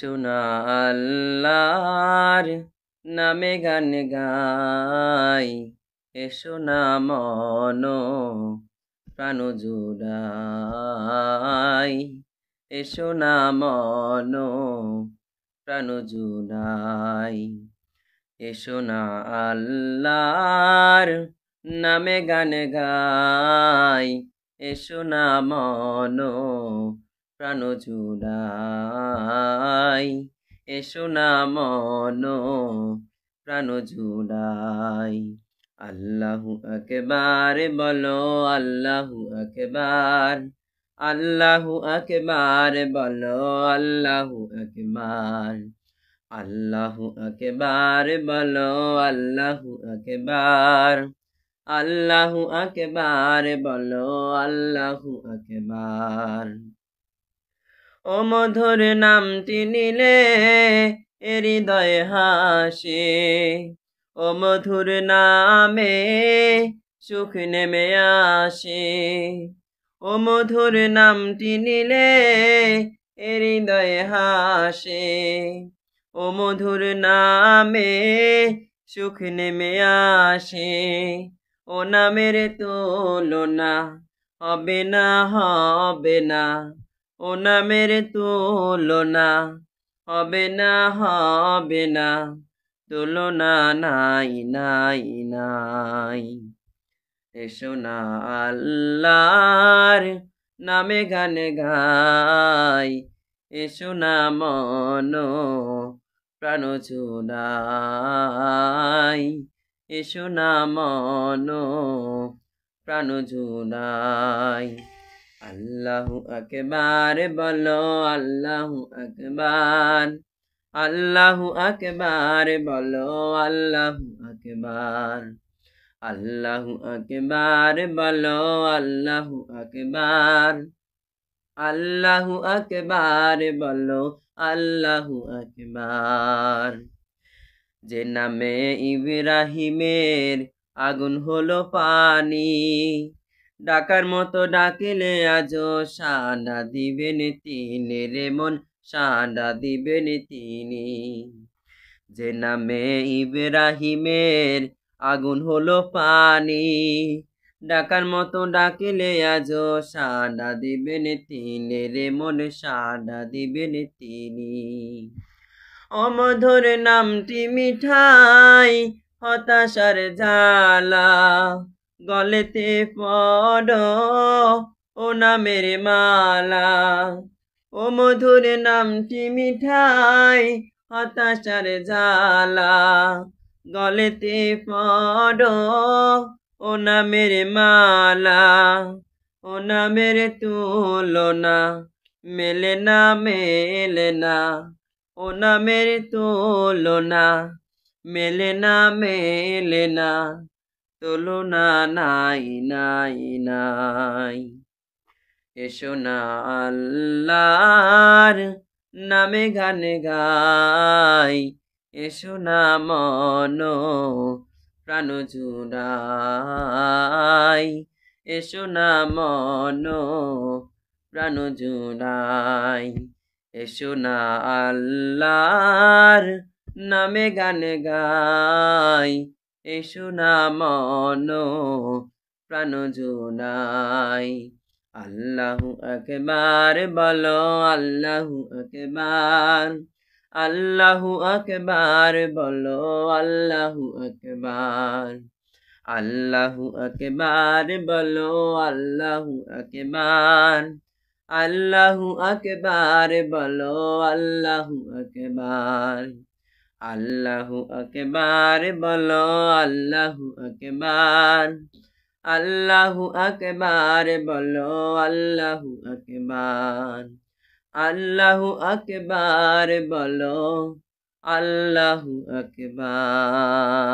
শোনা আল্লাহর নামে গান গাই, এসো না মন প্রাণ জুড়াই, এসো না মন প্রাণ জুড়াই, এসো না আল্লাহর নামে গান গাই, এসো না মন প্রাণ জুড়াই, এসো না মন প্রাণ জুড়াই। আল্লাহু আকবার বলো, আল্লাহু আকবার, আল্লাহু আকবার বলো, আল্লাহু আকবার, আল্লাহু আকবার বলো, আল্লাহু আকবার, আল্লাহু আকবার বলো, আল্লাহু আকবার। ও মধুর নামটি নিলে হৃদয়ে হাসে, ও মধুর নামে সুখ নেমে আসে, ও মধুর নামটি নিলে হৃদয়ে হাসে, ও মধুর নামে সুখ নেমে আসে, ও নামের তুলনা হবে না, হবে না, ও নামের তুলনা হবে না, হবে না, তুলনা নাই নাই নাই। এসো না আল্লাহর নামে গান গাই, এসো না মন প্রাণ জুড়াই, এসো না মন প্রাণ জুড়াই। আল্লাহু আকবার বলো, আল্লাহু আকবার, আল্লাহু আকবার বলো, আল্লাহু আকবার, আল্লাহু আকবার বলো, আল্লাহু আকবার, আল্লাহু আকবার বলো, আল্লাহু আকবার। যে নামে ইব্রাহিমের আগুন হলো পানি, ডাকার মতো ডাকিলে আজও সাড়া দিবেন তিনি রে মন, সাড়া দিবেন তিনি। যে নামে ইব্রাহিমের আগুন হলো পানি, ডাকার মতো ডাকিলে আজও সাড়া দিবেন তিনি রে মন, সাড়া দিবেন তিনি। অমধুর নামটি মিঠাই হতাশার জ্বালা, গলেতে পড়ো ও নামের মালা, ও মধুর নামটি মিঠাই হতাশার জ্বালা, গলেতে পড়ো ও নামের মালা, ও নামের তুলনা মেলে না, মেলে না, ও নামের তুলনা মেলে না, মেলে না, তুলনা নাই নাই নাই। এসো না আল্লাহর নামে গান গাই, এসো না মন প্রাণ জুড়াই, এসো না মন প্রাণ জুড়াই। এসো না আল্লাহর নামে গান গাই, এসো না মন প্রাণ জুড়াই। আল্লাহু আকবার বলো, আল্লাহু আকবার, আল্লাহু আকবার বলো, আল্লাহু আকবার, আল্লাহু আকবার বলো, আল্লাহু আকবার, আল্লাহু আকবার বলো, আল্লাহু আকবার, আল্লাহু আকবার বলো, আল্লাহু আকবার, আল্লাহু আকবার বলো, আল্লাহু আকবার, আল্লাহু আকবার বলো, আল্লাহু আকবার।